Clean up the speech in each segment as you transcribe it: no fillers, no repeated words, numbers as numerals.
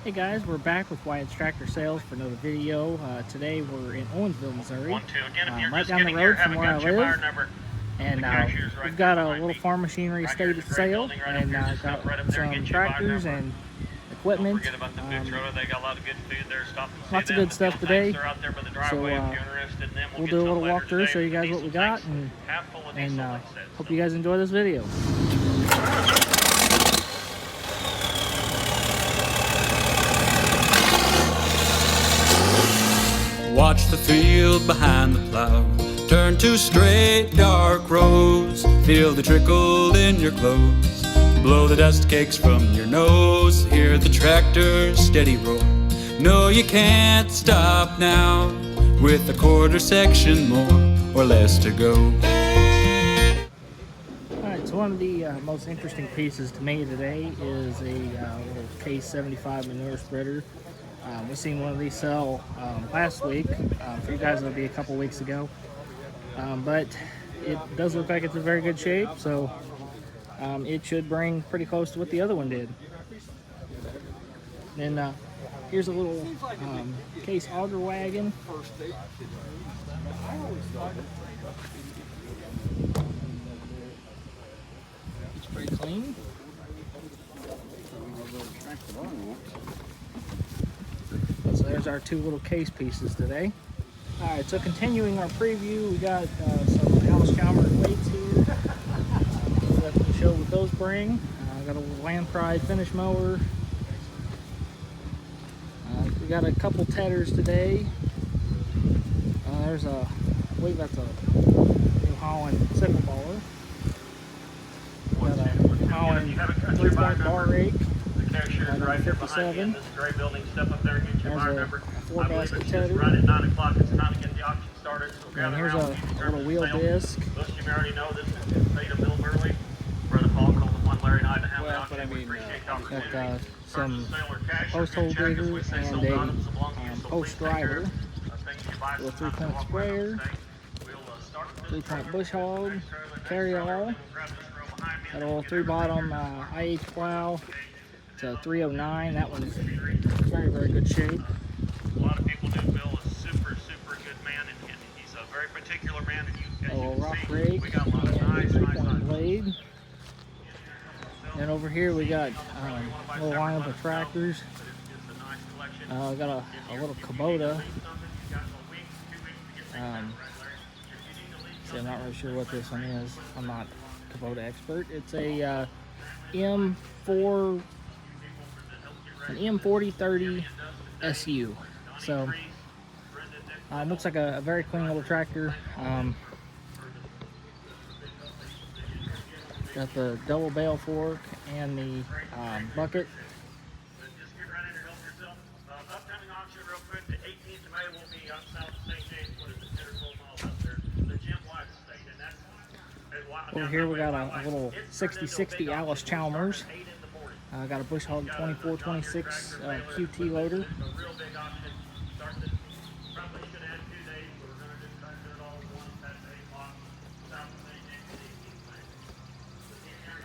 Hey guys, we're back with Wyatt's Tractor Sales for another video. Today we're in Owensville, Missouri, right down the road from where I live. And we've got a little farm machinery estate sale, and got some tractors and equipment. Lots of good stuff today. So we'll do a little walkthrough, show you guys what we got, and hope you guys enjoy this video. Watch the field behind the plow, turn to straight dark rows. Feel the trickle in your clothes, blow the dust cakes from your nose. Hear the tractor's steady roar, no you can't stop now. With a quarter section more or less to go. Alright, so one of the most interesting pieces to me today is a little Case 75 manure spreader. We seen one of these sell last week. For you guys, it'll be a couple weeks ago. But it does look like it's in very good shape, so it should bring pretty close to what the other one did. Then here's a little Case Auger wagon. It's pretty clean. So there's our two little case pieces today. Alright, so continuing our preview, we got some Allis-Chalmers weights here. That's to show what those bring. Got a little land pride finish mower. We got a couple tedders today. There's a, I believe that's a New Holland sickle baller. Got a New Holland 3-point bar rake. Right 57. This gray building, step up there and get your bar number. 4-basket tedder. Right at 9 o'clock, it's time to get the auction started. So And here's a little wheel disc. Most of you already know this is made of Bill Merli. Brother Paul called the one Larry and I to have the auction. We appreciate the opportunity. Got some post hole digger and a post driver with a 3-point sprayer, 3-point bush hog, carry all, got a little 3-bottom IH plow. It's a 309. That one's very, very good shape. A lot of people do. Bill is super good man, and he's a very particular man. And a little rock rake we got a lot of and a 3-point nice blade. And over here we got a little lineup of tractors. Got a little Kubota. See, I'm not really sure what this one is. I'm not a Kubota expert. It's a an M4030 SU. So it looks like a very clean little tractor. Got the double bale fork and the bucket. Over here we got a little 6060 Allis-Chalmers. Got a bush hog 2426 QT loader.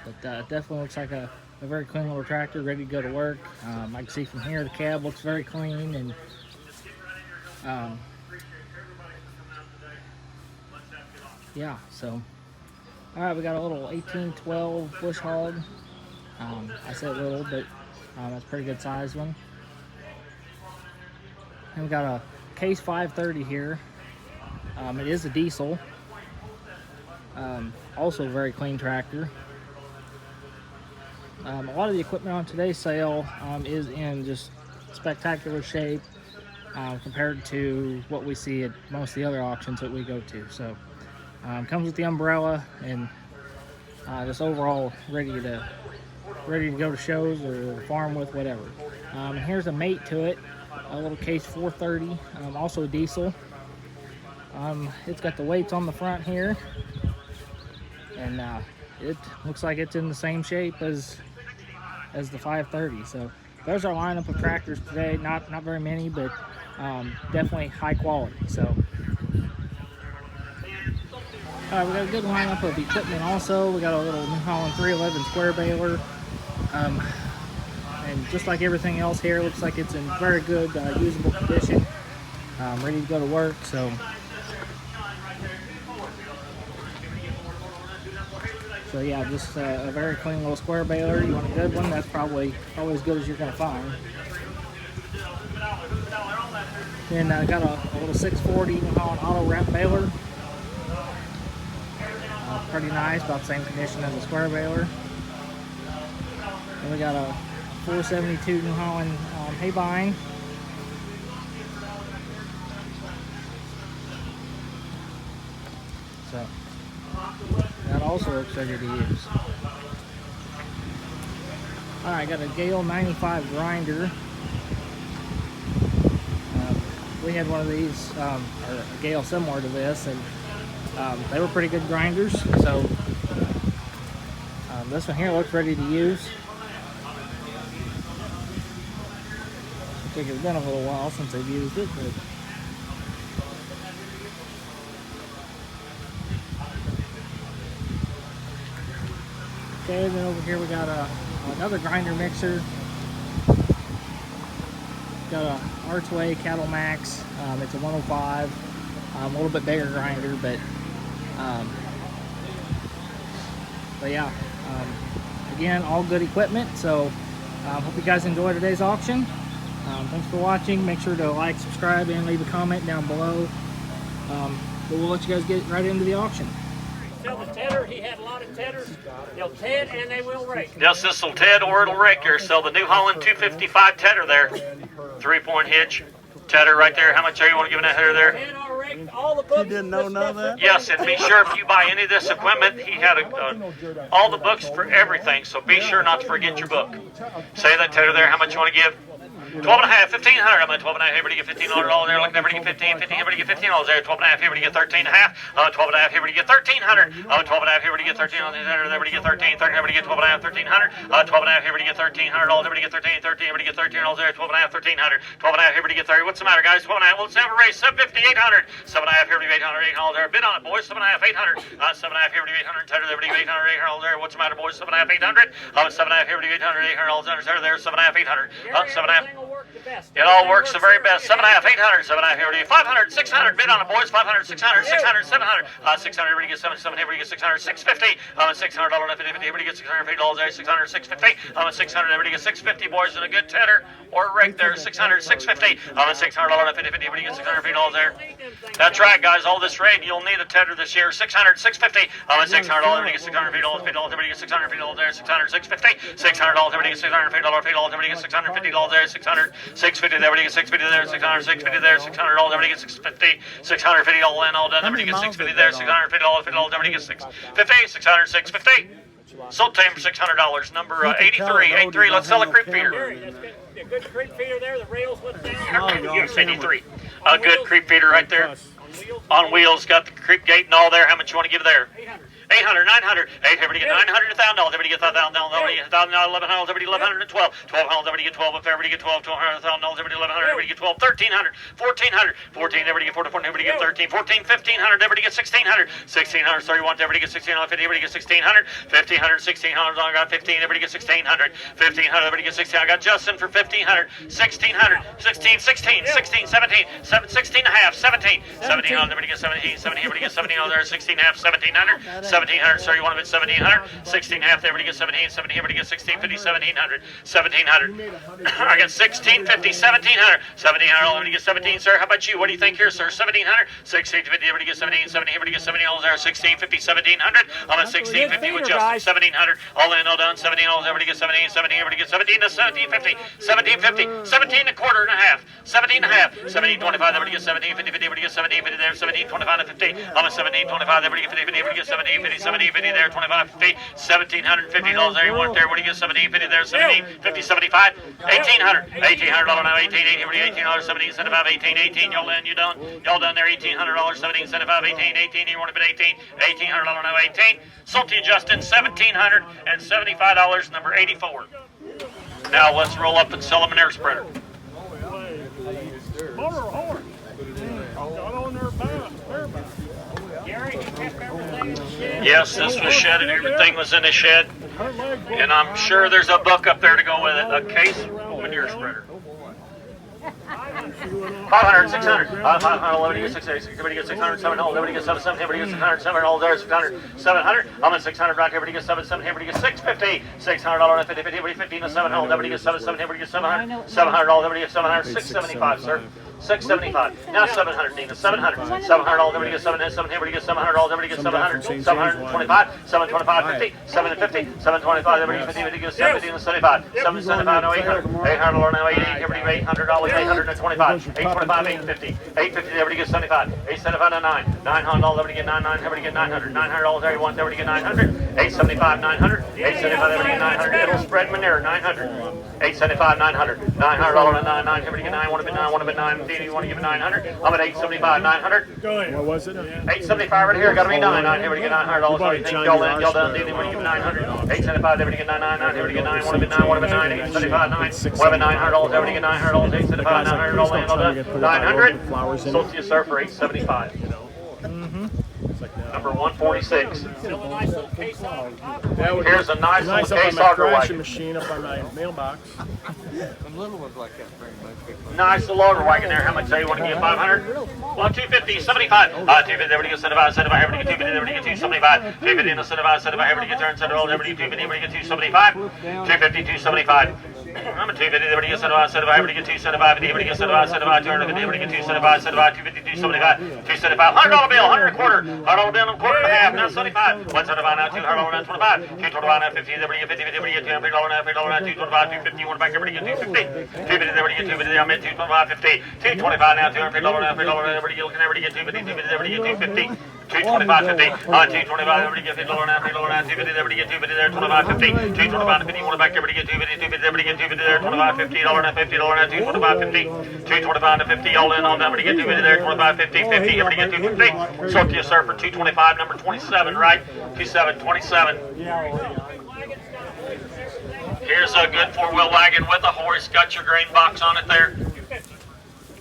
But definitely looks like a very clean little tractor, ready to go to work. I can see from here the cab looks very clean, and yeah, so alright, we got a little 1812 bush hog. I said little, but that's a pretty good size one. And we got a Case 530 here. It is a diesel. Also a very clean tractor. A lot of the equipment on today's sale is in just spectacular shape compared to what we see at most of the other auctions that we go to. So comes with the umbrella and just overall ready to go to shows or farm with, whatever. Here's a mate to it, a little Case 430, also a diesel. It's got the weights on the front here, and it looks like it's in the same shape as the 530. So there's our lineup of tractors today. Not very many, but definitely high quality. So we got a good lineup of equipment also. We got a little New Holland 311 square baler. And Just like everything else here, looks like it's in very good usable condition, ready to go to work. So yeah, just a very clean little square baler. You want a good one, that's probably as good as you're going to find. Then I got a little 640 Holland auto wrap baler. Pretty nice, about the same condition as a square baler. Then we got a 472 New Holland hay bine. So that also looks ready to use. Alright, got a Gale 95 grinder. We had one of these, or a Gale similar to this, and they were pretty good grinders. So this one here looks ready to use. I think it's been a little while since they've used it, but okay, then over here we got another grinder mixer. Got a Archway Cattle Max. It's a 105. A little bit bigger grinder, but yeah. Again, all good equipment. So hope you guys enjoyed today's auction. Thanks for watching. Make sure to like, subscribe, and leave a comment down below. But we'll let you guys get right into the auction. Tell the tedder, he had a lot of tedders. They'll ted and they will rake. Yes, this will ted or it'll rake here. So the New Holland 255 tedder there. 3-point hitch. Tedder right there. How much are you want to give that header there? Ted or rake, all the books. You didn't know none of that? Yes, and be sure if you buy any of this equipment, he had all the books for everything. So be sure not to forget your book. Say that tedder there. How much you want to give? 12 and a half, 1,500. I'm at 12 and a half. Everybody get $1,500 there. Looking everybody get 15, 15. Everybody get $15 there. 12 and a half. Everybody get 13 and a half. 12 and a half. Everybody get 1,300. 12 and a half. Everybody get 13 on the center. Everybody get 13. 13. Everybody get 12 and a half. 1,300. 12 and a half. Everybody get $1,300. Everybody get 13. 13. Everybody get $13 there. 12 and a half. 1,300. 12 and a half. Everybody get 30. What's the matter, guys? 12 and a half. Well, let's have a race. 750, 800. 7 and a half. Everybody 800. $8 there. Bid on it, boys. 7 and a half. 800. 7 and a half. Everybody 800. Tedder. Everybody 800. $800 there. What's the matter, boys? 7 and a half. 800. 7 and a half. Everybody 800. $800 under there. 7 and a half. 800. 7 and a half. It all works the very best. 7 and a half, 800, 7 and a half, everybody. 500, 600, bid on it, boys. 500, 600, 600, 700, 600, everybody gets 7, 7, everybody gets 600, 650, $600, everybody gets $650 there, 600, 650, 600, everybody gets 650, boys, and a good tedder or rake there, 600, 650, $600, everybody gets $650 there. That's right, guys, all this rain, you'll need a tedder this year, 600, 650, $600, everybody gets $650, everybody gets $650 there, 600, 650, $600, everybody gets $650, everybody gets $650 there, 600, 650 there, everybody gets 650 there, 600, 650 there, $600, everybody gets 650, 650 all in, all done, everybody gets 650 there, $650, everybody gets 650, 600, 650. Sold time for $600. Number 83, 83. Let's sell a creep feeder. A good creep feeder there. The rails went down. Yes, 83. A good creep feeder right there. On wheels, got the creep gate and all there. How much you want to give there? 800, 900, 800, everybody get 900, $1,000, everybody get $1,000, everybody get $1,000, $1,100, everybody get $1,112, $1,200, everybody get 12, everybody get 12, $1,200, everybody $1,100, everybody get 12, $1,300, $1,400, 14, everybody get 14, everybody get 13, 14, $1,500, everybody get $1,600, $1,600, 31, everybody get $1,650, everybody get $1,600, $1,500, $1,600, I got 15, everybody gets $1,600, $1,500, everybody gets $1,600, I got Justin for $1,500, $1,600, 16, 16, 16, 17, 16 and a half, 17, 17, everybody gets 17, 17, everybody gets 17 there, 16 and a half, 1,700, 1,700, sorry, you want to bid 1,700, 16 and a half, everybody gets 17, 17, everybody gets 1650, 1,700, 1,700, I got 1650, 1,700, 1,700, everybody gets 17, sir, how about you, what do you think here, sir, 1,700, 1650, everybody gets 17, 17, everybody gets 70 there, 1650, 1,700, I'm at 1650 with Justin, 1,700, all in, all done, 17, everybody gets 17, 17, everybody gets 17 to 1750, 1750, 17 and a quarter and a half, 17 and a half, 1725, everybody gets 1750, everybody gets 1750 there, 1725 to 50, I'm at 1725, everybody gets 50, everybody gets 1750, 1750 there, 2550, $1,750 there, you want it there, what do you get, 1750 there, 1750, 75, 1,800, $1,800 now, 18, everybody, $1,800, 1775, 18, 18, y'all in, you done, y'all done there, $1,800, 1775, 18, 18, you want to bid 18, $1,800 now, 18, sold to you, Justin, $1,775, number 84. Now let's roll up and sell a manure spreader. Motor horn. Got on their bound. Gary, he kept everything in the shed. Yes, this was shedded, everything was in the shed. And I'm sure there's a book up there to go with it. A case manure spreader. 500, 600, 500, 11, 600, 600, 700, everybody gets 700, everybody gets 600, 700, there's 600, 700, I'm at 600 right here, everybody gets 700, everybody gets 650, $600, 50, everybody 50, 700, everybody gets 700, everybody gets 700, $700, everybody gets 700, 675, sir. 675. Now 700, Nina. 700. $700, everybody gets 700, everybody gets $700, everybody gets 700, 725, 725, 50, 750, 725, everybody gets 50, gets 70, 75, 775, no 800, $800, now 80, everybody gets $800, 825, 825, 850, 850, everybody gets 75, 875, now 9, $900, everybody get 99, everybody get 900, $900, everyone, everybody get 900, 875, 900, 875, everybody get 900, it'll spread manure, 900, 875, 900, $900, 99, everybody get 9, want to be 9, want to be 9, you want to give it 900? I'm at 875, 900. Go ahead. What was it? 875 right here. Got to be 9. Everybody get $900. So you think y'all done? Y'all done? Did want to give it 900? 875. Everybody get 9. Everybody get 9. Want to be 9. Want to be 9. 875. 9. Want to be $900. Everybody get $900. 875. 900. All in. All done. 900. Sold to you, sir, for 875. Number 146. Here's a nice little case auger wagon. Machine up on my mailbox. Nice little auger wagon there. How much do you want to give? 500? Well, 250, 75. 250, everybody gets 75, 75, everybody get 250, everybody get 275. 250 and 75, 75, everybody get turn, 70, everybody get 250, everybody get 275. 250, 275. I'm at 250, everybody gets 75, 75, everybody get 275, everybody gets 75, 75, 250, everybody get 275, 75, 250, 275, 275, $100 bill, 100 a quarter, $100 bill, and a quarter and a half, now 75, 175, now $200, now 25, 225, now 50, everybody get 50, everybody get $200, now $50, now 225, 250, one back, everybody get 250, 250, everybody get 250, I'm at 225, 50, 225, now $200, now $50, everybody get 250, 250, everybody get 250, 225, 50, 225, everybody get $50, now $50, now 250, everybody get 250 there, 25, 50, 225, 50, one back, everybody get 250, 250, everybody get 250 there, 25, $50, now $50, now 225, 50, 225 to 50, all in on that, everybody get 250 there, 25, 50, 50, everybody get 250, sold to you, sir, for 225, number 27, right? 27, 27. Here's a good four-wheel wagon with a horse, got your grain box on it there.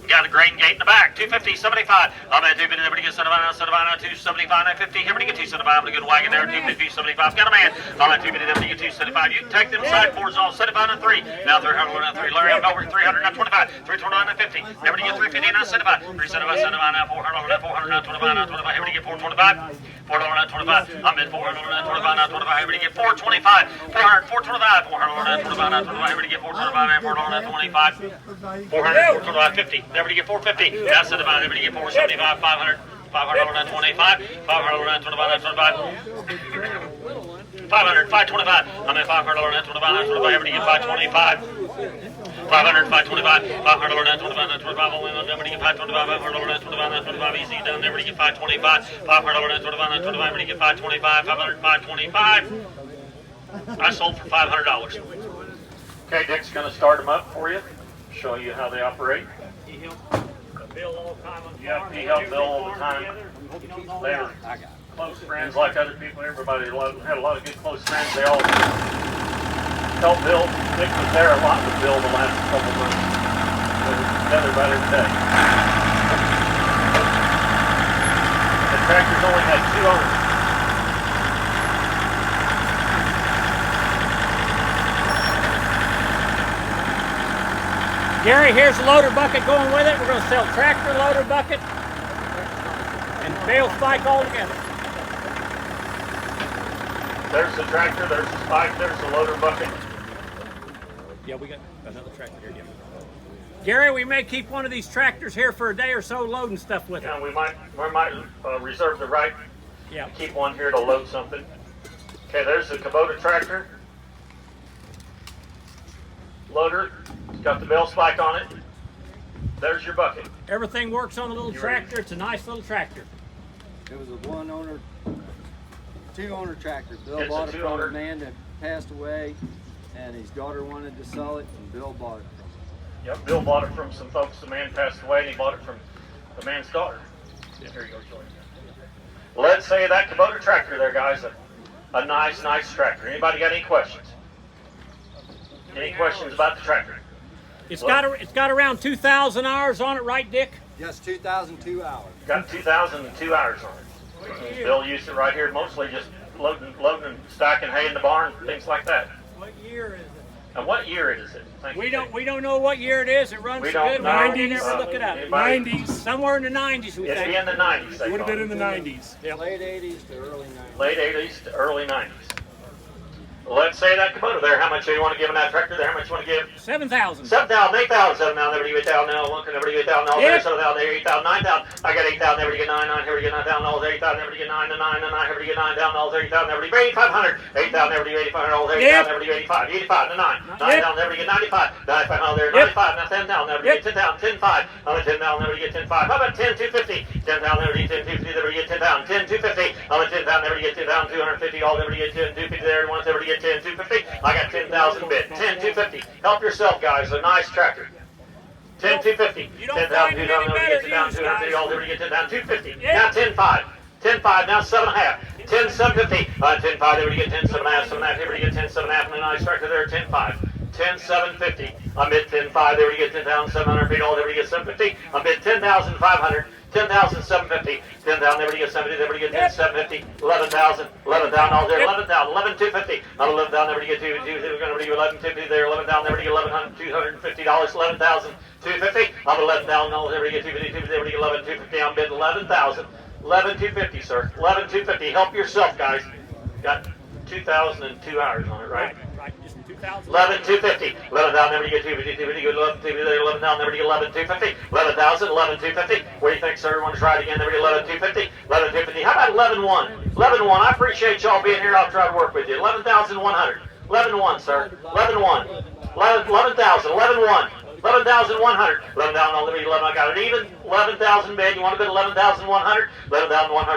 Got a grain gate in the back, 250, 75. I'm at 250, everybody gets 75, 75, 275, 950, everybody get 275. I'm a good wagon there, 250, 75. Got a man. I'm at 250, everybody get 275. You can take them side fours off, 75 and 3. Now 300, now 3. Larry, I'm over 300, now 25. 329, now 50. Everybody get 350, now 75. 375, 75, now 400, now 400, now 25, now 25. Everybody get 425. $4, now 25. I'm at 400, now 25, now 25. Everybody get 425. 400, 425. 400, now 25, now 25. Everybody get 425, now 400, now 25. 400, 425, 50. Everybody get 450. Now 75. Everybody get 475. 500. 500, now 25. 500, now 25, now 25. 500, 525. I'm at 500, now 25, now 25. Everybody get 525. 500, 525, 500, now 25, now 25, only on everybody get 525, 500, now 25, now 25, easy down, everybody get 525, 500, now 25, now 25, everybody get 525, 500, 525. I sold for $500. Okay, Dick's going to start them up for you, show you how they operate. He helped Bill all the time on the Yeah, farm. he helped Bill all the time. They were close friends like other people. Everybody had a lot of good close friends. They all helped Bill. Dick was there a lot with Bill the last couple of months. They were together about every day. The tractor's only had 2 owners. Gary, here's the loader bucket going with it. We're going to sell tractor, loader bucket, and bale spike all together. There's the tractor, there's the spike, there's the loader bucket. Yeah, we got another tractor here. Yeah. Gary, we may keep one of these tractors here for a day or so, loading stuff with it. Yeah, we might reserve the right Yeah. to keep one here to load something. Okay, there's the Kubota tractor. Loader, it's got the bell spike on it. There's your bucket. Everything works on a little tractor. It's a nice little tractor. It was a one-owner, two-owner tractor. Bill It's a bought it from two-owner. a man that passed away, and his daughter wanted to sell it, and Bill bought it from him. Yep, Bill bought it from some folks. The man passed away, and he bought it from the man's daughter. Here you go, Joey. Let's say that Kubota tractor there, guys. A nice tractor. Anybody got any questions? Any questions about the tractor? It's got around 2,000 hours on it, right, Dick? Just 2002 hours. Got 2,002 hours on it. Bill used it right here, mostly just loading and stacking hay in the barn, things like that. What year is it? And what year is it? Thank We you. don't know what year it is. It runs We so don't good. know. We didn't ever look it up. Anybody? 90s. Somewhere in the 90s, we It'd think. be in the 90s. They Would have call been in it. the 90s. Yep. Late 80s to early 90s. Late 80s to early 90s. Let's say that Kubota there. How much do you want to give in that tractor there? How much you want to give? 7,000. 7,000, 8,000, 7,000, never do 8,000, now 1, never do 8,000, all there, Yep. 7,000, there, 8,000, 9,000. I got 8,000, never to get 9, 9, never to get 9,000, all there, 8,000, never to get 9, 9, 9, never to get 9,000, all there, 8,000, never to get 8,500, 8,000, never to get 8,500, all there, 8,000, never to get 85, 85, 9, 9,000, never to get 95, 95, all there, 95, now 10,000, never to get 10,000, 10,500, all there, 10,000, never to get 10,500. How about 10,250, 10,000, never to get 10,250, never to get 10,000, 10,250, all there, 10,000, never to get 10,250, all never to get 10,250 there, once never to get 10,250. I got 10,000 bid, 10,250. Help yourself, guys. A nice tractor. 10,250. You don't 10,000, find it any 2,000, better 10,250. used, All never to get 10,250. Yeah. Now 10,500. 10,500. Now 7,500. 10,750. 10,500. They would get 10,750. 7,500. They would get 10,750. And a nice tractor there. 10,500. 10,750. I bid 10,500. They would get 10,700 feet. All they would get 750. I bid 10,500. 10,750. 10,000, never to get 70, never to get 10,750. 11,000, 11,000, all there, 11,000, 11,250. Not 11,000, never to get 2, we're going to do 11,250 there, 11,000, never to get $250, 11,250. I'm 11,000, all never to get 250, never to get 11,250. I'm bidding 11,000, 11,250, sir, 11,250. Help yourself, guys. Got 2,002 hours on it, right? Right, just 2,000. 11,250. 11,000, never to get 250, 250, 11,250 there, 11,000, never to get 11,250. 11,000, 11,250. What do you think, sir? Everyone's right again, never to get 11,250. 11,250. How about 11,100? 11,100. I appreciate y'all being here. I'll try to work with you. 11,100. 11,100, sir. 11,100. 11,000. 11,100. 11,100. 11,000, all liberty, 11. I got it even. 11,000 bid. You want to bid 11,100? 11,100,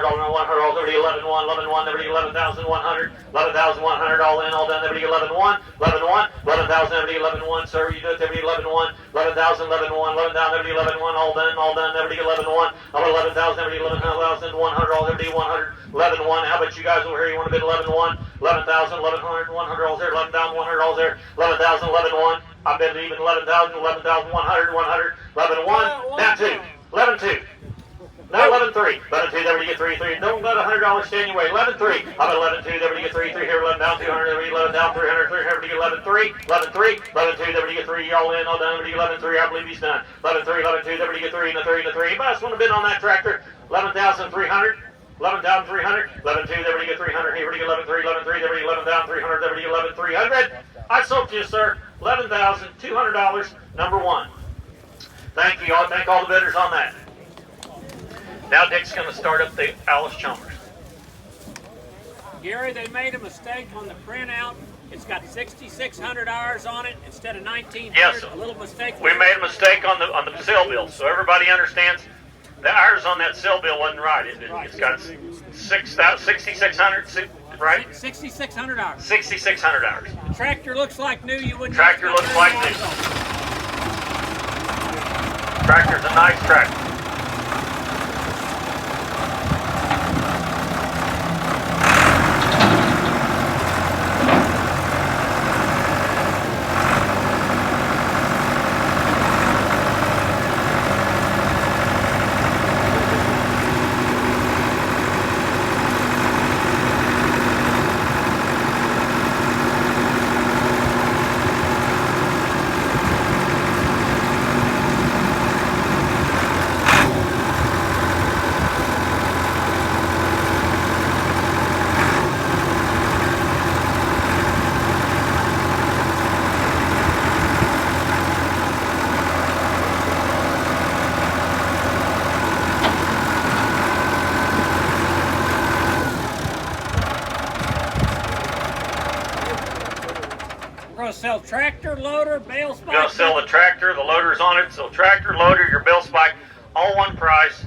all in, 100, all liberty, 11,100. 11,100, liberty, 11,100. 11,100, all in, all done, liberty, 11,100. 11,100. 11,000, liberty, 11,100, sir. You do it, liberty, 11,100. 11,000, 11,100. 11,000, liberty, 11,100, all done, liberty, 11,100. I'm 11,000, liberty, 11,100, all liberty, 100. 11,100. How about you guys over here? You want to bid 11,100? 11,000, 11,100, all there. 11,100, all there. 11,000, 11,100. I bet even 11,000, 11,100, 100, 11,100. Now 2, 11,2. Now 11,3. 11,2, there we get 3. Don't let $100 stand your way. 11,3. I'm at 11,2, there we get 3 here, 11 down, 200, there we get 11 down, 300, 300, we get 11,3. 11,3. 11,2, there we get 3, all in, all done, we get 11,3. I believe he's done. 11,3, 11,2, there we get 3, and a 3, and a 3. Anybody else want to bid on that tractor? 11,300. 11,300. 11,2, there we get 300. Here we get 11,3. 11,3, there we get 11,300. There we get 11,300. I sold to you, sir. $11,200, number one. Thank you all. Thank all the bidders on that. Now Dick's going to start up the Allis-Chalmers. Gary, they made a mistake on the printout. It's got 6,600 hours on it instead of 1,900. Yes. A little mistake. We made a mistake on the sale bill, so everybody understands the hours on that sale bill wasn't right. It's got 6,600, right? 6,600 hours. 6,600 hours. The tractor looks like new. You wouldn't. Tractor looks like new. Tractor's a nice tractor. Sell tractor, loader, bale spike. You're going to sell the tractor, the loader's on it, so tractor, loader, your bale spike, all one price.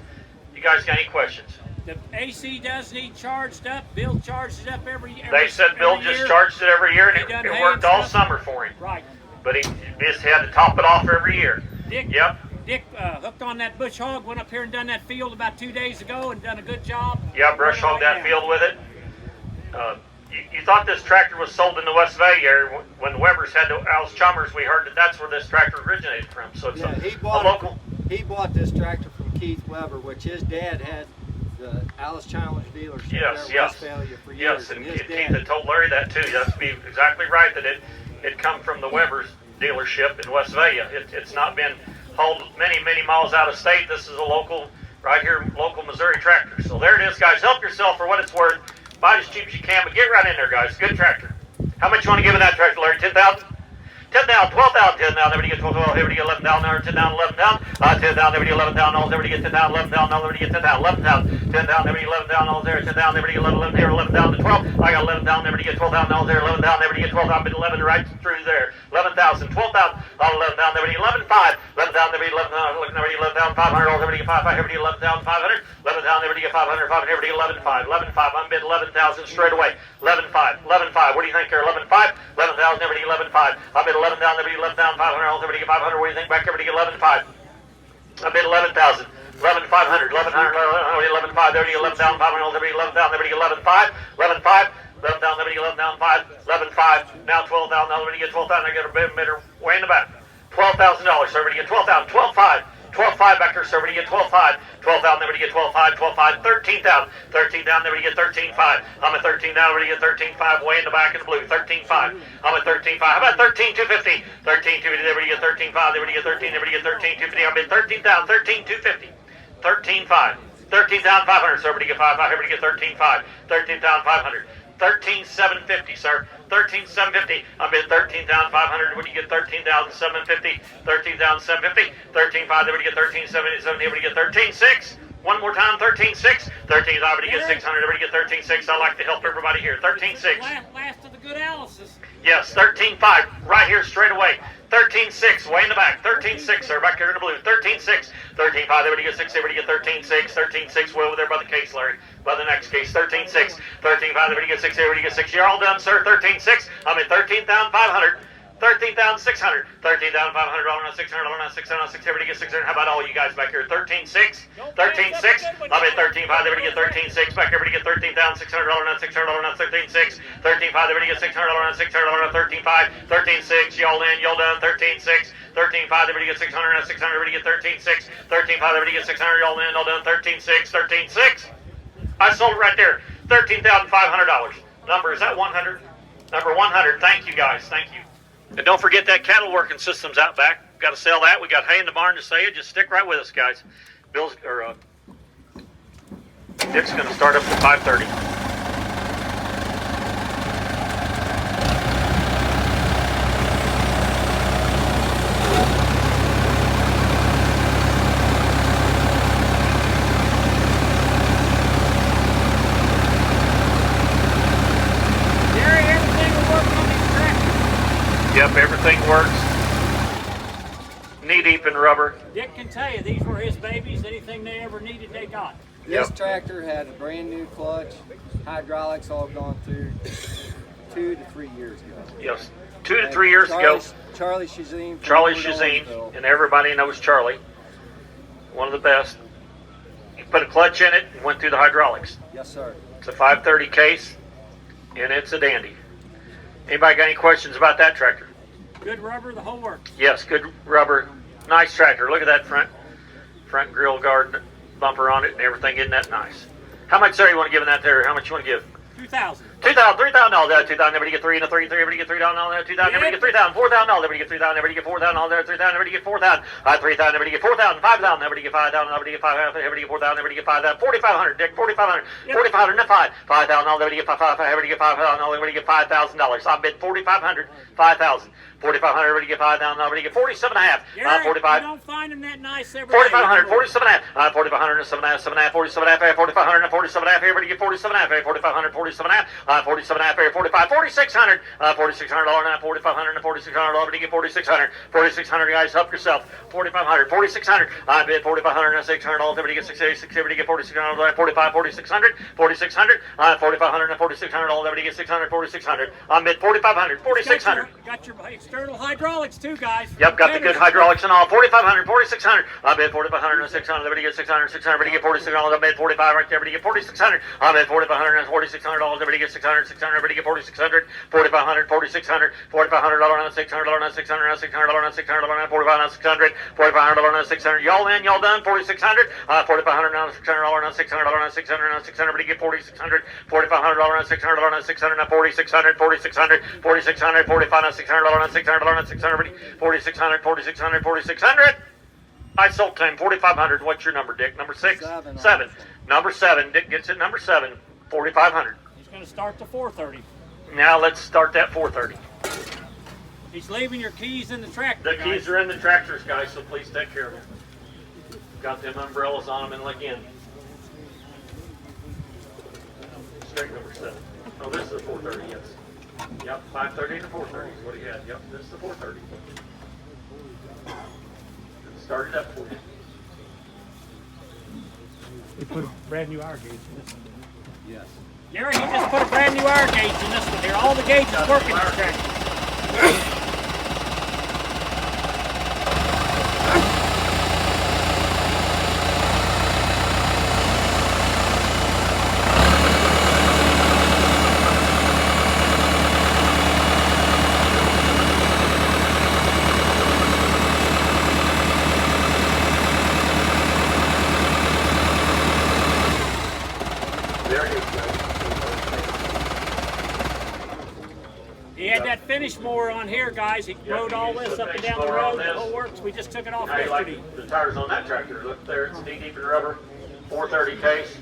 You guys got any questions? The AC does need charged up. Bill charges it up every year. They said Bill just charged it every year, and it worked all summer for him. Right. But he just had to top it off every year. Dick, Yep. Dick hooked on that bush hog, went up here and done that field about 2 days ago and done a good job. Yeah, brush hogged that field with it. You thought this tractor was sold in the West Valley area. When the Webbers had the Allis-Chalmers, we heard that that's where this tractor originated from. So it's Yeah, a local. he bought this tractor from Keith Weber, which his dad had the Allis-Chalmers dealership Yes, there in yes. Westphalia for years. Yes, and his Keith dad- had told Larry that too. That's be exactly right, that it come from the Weber's dealership in Westphalia. It's not been hauled many miles out of state. This is a local, right here, local Missouri tractor. So there it is, guys. Help yourself for what it's worth. Buy it as cheap as you can, but get right in there, guys. Good tractor. How much you want to give in that tractor, Larry? 10,000? 10,000, 12,000, 10,000, everybody get 12,000, everybody get 11,000, 10,000, 11,000, 10,000, everybody get 11,000, everybody get 10,000, 11,000, everybody get 10,000, 11,000, 10,000, everybody get 11,000, there, 10,000, everybody get 11,000, here, 11,000 to 12. I got 11,000, everybody get 12,000, there, 11,000, everybody get 12,000, been 11 right through there. 11,000, 12,000, 11,000, everybody get 11,500, 11,000, everybody get 11,000, looking everybody get 11,500, everybody get 5,500, everybody get 11,500, 11,000, everybody get 500, 500, everybody get 11,500, 11,500, I'm bid 11,000 straight away. 11,500, 11,500, what do you think there? 11,500, 11,000, everybody get 11,500, I bid 11,000, everybody get 11,500, everybody get 500, what do you think back? Everybody get 11,500. I bid 11,000. 11,500, 11,500, 11,500, everybody get 11,500, everybody get 11,000, everybody get 11,500, 11,500, 11,000, everybody get 11,500, 11,500, now 12,000, everybody get 12,000, I got a bid meter way in the back. $12,000, so everybody get 12,000, 12,500. 12,500 back there, so everybody get 12,500. 12,000, everybody get 12,500. 12,500, 13,000. 13,000, everybody get 13,500. I'm at 13 now, everybody get 13,500. Way in the back in the blue, 13,500. I'm at 13,500. How about 13,250? 13,250, everybody get 13,500. Everybody get 13, everybody get 13,250. I'm at 13,000, 13,250. 13,500. 13,500, so everybody get 5,500. Everybody get 13,500. 13,500. 13,750, sir. 13,750. I'm bid 13,500. When you get 13,750, 13,750, 13,500. Everybody get 13,770. Everybody get 13,600. One more time, 13,600. 13,000. Everybody get 600. Everybody get 13,600. I like to help everybody here. 13,600. Last of the good Alice's. Yes, 13,500. Right here, straight away. 13,600. Way in the back. 13,600, sir. Back here in the blue. 13,600. 13,500. Everybody get 6. Everybody get 13,600. 13,600. Way over there by the case, Larry. By the next case. 13,600. 13,500. Everybody get 6. Everybody get 6. You're all done, sir. 13,600. I'm at 13,500. 13,600. 13,500. All around 600. All around 600. 600. Everybody get 600. How about all you guys back here? 13,600. 13,600. I'm at 13,500. Everybody get 13,600. Back here. Everybody get 13,600. All around 600. All around 13,600. 13,500. Everybody get 600. All around 600. All around 13,500. 13,600. Y'all in. Y'all done. 13,600. 13,500. Everybody get 600. 600. Everybody get 13,600. 13,500. Everybody get 600. Y'all in. All done. 13,600. 13,600. I sold it right there. $13,500. Number, is that 100? Number 100. Thank you, guys. Thank you. And don't forget that cattle working system's out back. Got to sell that. We got hay in the barn to sell you. Just stick right with us, guys. Bill's or Dick's going to start up at 5:30. Yep, everything works. Knee deep in rubber. Dick can tell you these were his babies. Anything they ever needed, they got. This Yep. tractor had a brand new clutch, hydraulics all gone through 2 to 3 years ago. Yes, 2 to 3 years ago. Charlie Shazine. from Charlie Fort Shazine, Owensville. and everybody knows Charlie. One of the best. He put a clutch in it and went through the hydraulics. Yes, sir. It's a 530 case, and it's a dandy. Anybody got any questions about that tractor? Good rubber, the whole works. Yes, good rubber. Nice tractor. Look at that front grill guard bumper on it and everything. Isn't that nice? How much, sir, you want to give in that there? How much you want to give? 2,000. $2,000, $3,000, 2,000, everybody get 3 and a 3, everybody get $3,000, 2,000, everybody get $3,000, $4,000, everybody get $3,000, everybody get $4,000, 3,000, everybody get $4,000, 3,000, everybody get $4,000, 5,000, everybody get $5,000, everybody get $5,000, everybody get $4,000, everybody get $5,000, 4,500, Dick, 4,500, 4,500, and 5,000, everybody get $5,000, everybody get $5,000, everybody get $5,000. I bid 4,500, 5,000. 4,500, everybody get 5,000, everybody get 47.5. Gary, 45. you don't find them that nice every 4,500, day. 47.5. 4,500, 7.5, 7.5, 47.5, 4,500, 47.5. Everybody get 47.5. 4,500, 47.5. 47.5, 45, 4,600. 4,600 now, 4,500, 4,600. Everybody get 4,600. 4,600, guys, help yourself. 4,500, 4,600. I bid 4,500 and 600. Everybody get 686. Everybody get 4,600. 45, 4,600. 4,600. 4,500 and 4,600. Everybody get 600. 4,600. I bid 4,500. 4,600. Got your external hydraulics too, guys. Yep, got the good hydraulics and all. 4,500, 4,600. I bid 4,500 and 600. Everybody get 600, 600. Everybody get 4,600. I bid 45 right there. Everybody get 4,600. I bid 4,500 and 4,600. Everybody get 600. 600, 600, everybody get 4,600, 4,500, 4,600, $4,500 on $600 on $600 on $600 on $600 on $45 on $600, $4,500 on $600. Y'all in, y'all done? 4,600, $4,500 on $600 on $600 on $600 on $600, everybody get 4,600, $4,500 on $600 on $600 on 4,600, 4,600, 4,600, 45 on $600 on $600 on $600, 4,600, 4,600, 4,600. I sold 10, 4,500. What's your number, Dick? Number 6? 7. Number 7. Dick gets it. Number 7, 4,500. He's going to start the 430. Now let's start that 430. He's leaving your keys in the tractor. The keys are in the tractors, guys, so please take care of them. Got them umbrellas on them and again. Straight number 7. Oh, this is the 430, yes. Yep, 530 to 430 is what he had. Yep, this is the 430. Start it up for you. We put a brand new hour gauge in this one, didn't we? Yes. Gary, he just put a brand new hour gauge in this one here. All the gauges working in the tractor. Finish more on here, guys. He rode all this up and down the road. The whole works. We just took it off yesterday. Like the tires on that tractor. Look there, it's knee deep in rubber. 430 case.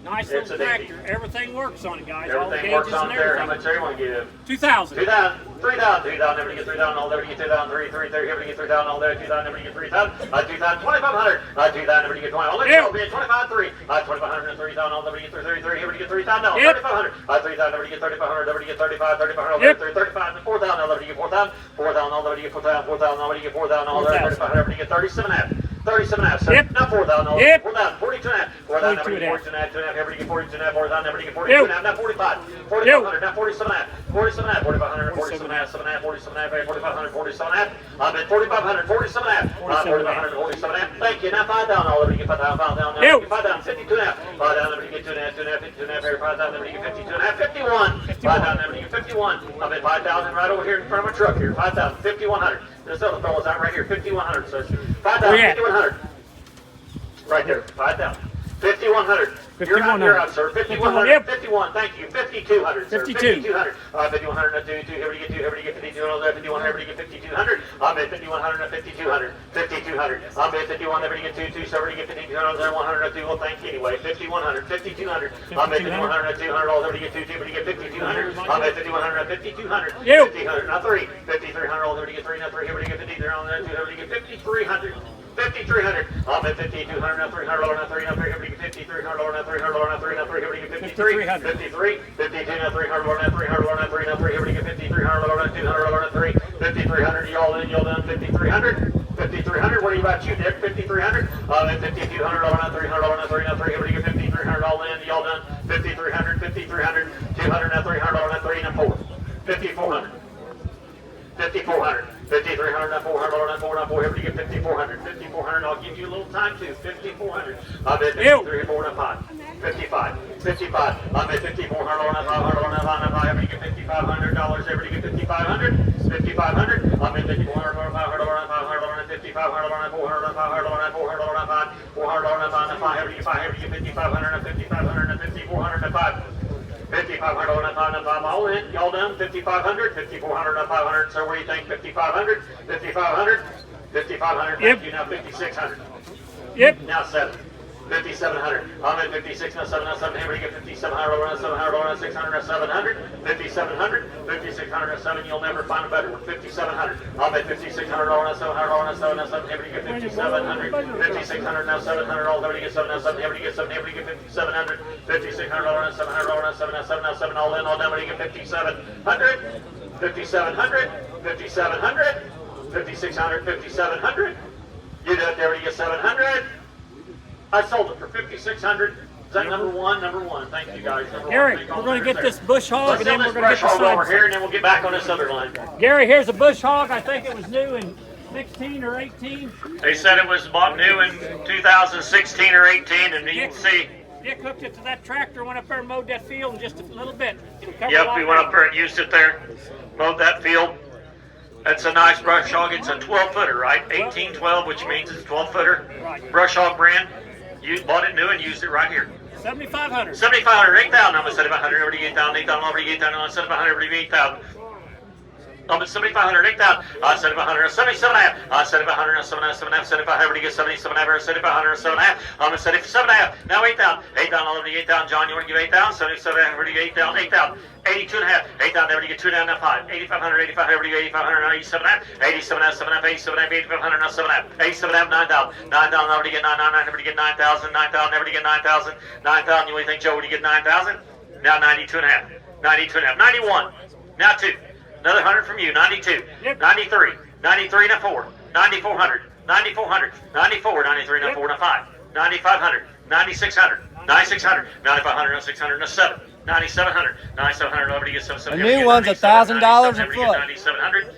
Nice little tractor. Everything works on it, guys. Everything works on there. How much do you want to give? 2,000. 2,000. 3,000. 2,000. Everybody get 3,000. All there. Get 2,000. 3,30. Everybody get 3,000. All there. 2,000. Everybody get 3,000. 2,000. 2,500. 2,000. Everybody get 20. All there. It'll be 25,300. 2,500 and 3,000. All there. Get 3,30. Everybody get 3,000. 3,500. 3,000. Everybody get 3,500. Everybody get 35. 3,500. All there. 35. 4,000. All there. Get 4,000. 4,000. All there. Get 4,000. 4,000. All there. Get 4,000. All there. 3,500. Everybody get 37.5. 37.5. Yep. Not 4,000. All yep. 4,000. 42.5. 4,000. Everybody get 42.5. 2.5. Everybody get 42.5. 4,000. Everybody get 42.5. Not 45. 4,500. Not 47.5. 47.5. 4,500. 47.5. 7.5. 47.5. 4,500. 47.5. I'm at 4,500. 47.5. 4,500. 47.5. Thank you. Now 5,000. All everybody get 5,000. 5,000. Now 5,000. 52.5. 5,000. Everybody get 2.5. 2.5. 52.5. 5,000. Everybody get 52.5. 51. 5,000. Everybody get 51. I'm at 5,000 right over here in front of my truck here. 5,000. 5,100. This other fellow's out right here. 5,100. So 5,000. 5,100. Right there, 5,000. 5,100. You're out, sir. 5,100. Yep. 51. Thank you. 5,200. 52. 5,200. 5,100. 2. Everybody get 2. Everybody get 5,200. 51. Everybody get 5,200. I'm at 5,100 and 5,200. 5,200. I'm at 51. Everybody get 2. So everybody get 5,200. 100. 2. Well, thank you anyway. 5,100. 5,200. I'm at 5,100 and 200. All everybody get 2. Everybody get 5,200. I'm at 5,100 and 5,200. 5,200. Now 3. 5,300. All everybody get 3. Now 3. Everybody get 5,300. 2. Everybody get 5,300. 5,300. I'm at 5,200. Now 300. Now 3. Now 3. Everybody get 5,300. Now 300. Now 3. Now 3. Everybody get 53. 53. 52. Now 300. Now 300. Now 3. Now 3. Everybody get 5,300. Now 200. Now 3. 5,300. Y'all in. Y'all done. 5,300. 5,300. What about you, Dick? 5,300. I'm at 5,200. Now 300. Now 3. Now 3. Everybody get 5,300. All in. Y'all done. 5,300. 5,300. 200. Now 300. Now 3. Now 4. 5,400. 5,400. 5,300, not 400, not 4, not 4. Everybody get 5,400. 5,400. I'll give you a little time too. 5,400. I'm at 53, 4, not 5. 55. 55. I'm at 5,400, not 500, not 5, not 5. Everybody get $5,500. Everybody get 5,500. 5,500. I'm at 5,400, not 500, not 500, not 5,500, not 400, not 500, not 400, not 5. 400, not 5, not 5. Everybody get 5. Everybody get 5,500, not 5,500, not 5,400, not 5. 5,500 on 5, all in. Y'all done? 5,500, 5,400 on 500. So what do you think? 5,500, 5,500, 5,500. Thank you. Now 5,600. Yep. Now 7. 5,700. I'm at 56. Now 7. Now 7. Everybody get 5,700. Now 700. Now 600. Now 700. 5,700. 5,600. Now 7. You'll never find a better one. 5,700. I'm at 5,600. Now 700. Now 7. Now 7. Everybody get 5,700. 5,600. Now 700. All everybody get 7. Now 7. Everybody get 7. Everybody get 5,700. 5,600. Now 700. Now 7. Now 7. Now 7. All in. All down. Everybody get 5,700. 5,700. 5,700. 5,600. 5,700. You do it. Everybody get 700. I sold it for 5,600. Is that number one? Number one. Thank you guys. Gary, we're going to get this bush hog, and then we're going to get the hog over side. here, and then we'll get back on this other line. Gary, here's a bush hog. I think it was new in 16 or 18. They said it was bought new in 2016 or 18, and you can see Dick hooked it to that tractor, went up there and mowed that field in just a little bit. Yep, we went up there and used it there, mowed that field. That's a nice brush hog. It's a 12-footer, right? 1812, which means it's a 12-footer. Right. Brush hog brand. You bought it new and used it right here. 7,500. 7,500, 8,000. I'm going to 7,500, everybody 8,000, 8,000, everybody 8,000, 7,500, everybody 8,000. I'm at 7,500, 8,000, 7,500, 77.5, 7,500, 7,500, 7,500, everybody gets 77.5, 7,500, 7,500, I'm at 77.5, now 8,000, 8,000, all over the 8,000, John, you want to give 8,000, 77.5, everybody get 8,000, 8,000, 82.5, 8,000, everybody get 2 down, now 5, 8,500, 8,500, everybody get 8,500, now 87.5, 87.5, 8,500, now 7.5, 87.5, 9,000, 9,000, everybody get 9,900, everybody get 9,000, 9,000, everybody get 9,000, 9,000, you want to think, Joe, would you get 9,000? Now 92.5, 92.5, 91, now 2. Another 100 from you, 92, Yep. 93, 93 and a 4, 9,400, 9,400, 94, 93 and a 4 and a 5, 9,500, 9,600, 9,600, 9,500, 9,600 and a 7, 9,700, 9,700, everybody gets 7,700. The new one's $1,000 a foot. 9,700.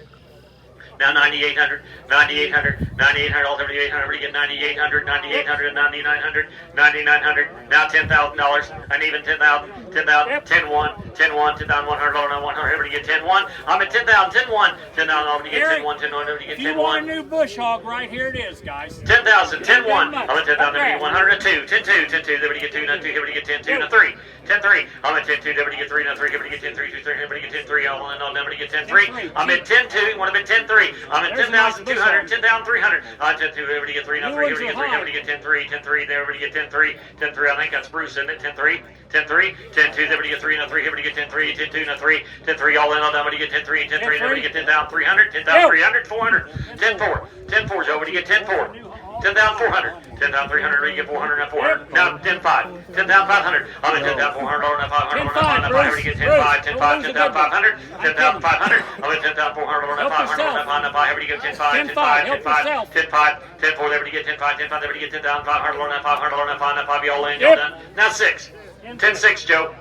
Now 9,800, 9,800, 9,800, all 7,800, everybody get 9,800, 9,800, 9,900, 9,900, now $10,000, and even 10,000, 10,000, 10,1, 10,1, 10,100, now 100, everybody get 10,1, I'm at 10,000, 10,1, 10,000, everybody get 10,1, 10,1, everybody get If you want a 10,1. new bush hog, right here it is, guys. 10,000, 10,1, I'm at 10,000, Okay. everybody get 102, 10,2, 10,2, everybody get 2, now 2, everybody get 10,2, now 3, 10,3, I'm at 10,2, everybody get 3, now 3, everybody get 10,3, 2, 3, everybody get 10,3, all in all, everybody get 10,3, I'm at 10,2, want to be 10,3, I'm at 10,200, 10,300, 10,2, everybody get 3, now 3, everybody get 3, everybody get 10,3, 10,3, there, everybody get 10,3, 10,3, I think that's Bruce, isn't it? 10,3, 10,3, 10,2, everybody get 3, now 3, everybody get 10,3, 10,2, now 3, 10,3, all in all, everybody get 10,3, 10,3, everybody get 10,300, 10,300, 400, 10,4, 10,4, Joe, everybody get 10,4. 10,400, 10,300, everybody get 400, now 400, now 10,500, 10,500, I'm at 10,400, now 500, now 500, everybody get 10,500, 10,500, 10,500, 10,500, I'm at 10,400, now 500, now 500, now 500, everybody get 10,500, 10,500, 10,500, 10,500, 10,400, everybody get 10,500, 10,500, everybody get 10,500, now 500, now 500, now 5, you all in, you're done. Now 6, 10,6, Joe.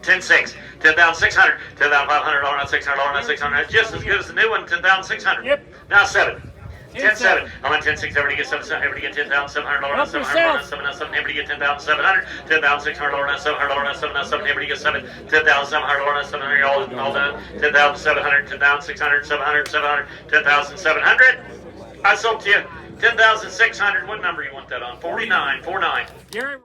10,600, 10,600, 10,500, now 600, now 600, just as good as the new one, 10,600. Yep. Now 7. 10,700. I'm at 10,600. Everybody get 7,700. Everybody get 10,700. Now 700. 7,700. Everybody get 10,700. 10,600. Now 700. Now 7,700. Everybody get 10,700. Now 700. All done. 10,700. 10,600. 700. 700. 10,700. I sold to you 10,600. What number you want that on? 49. 49. Gary.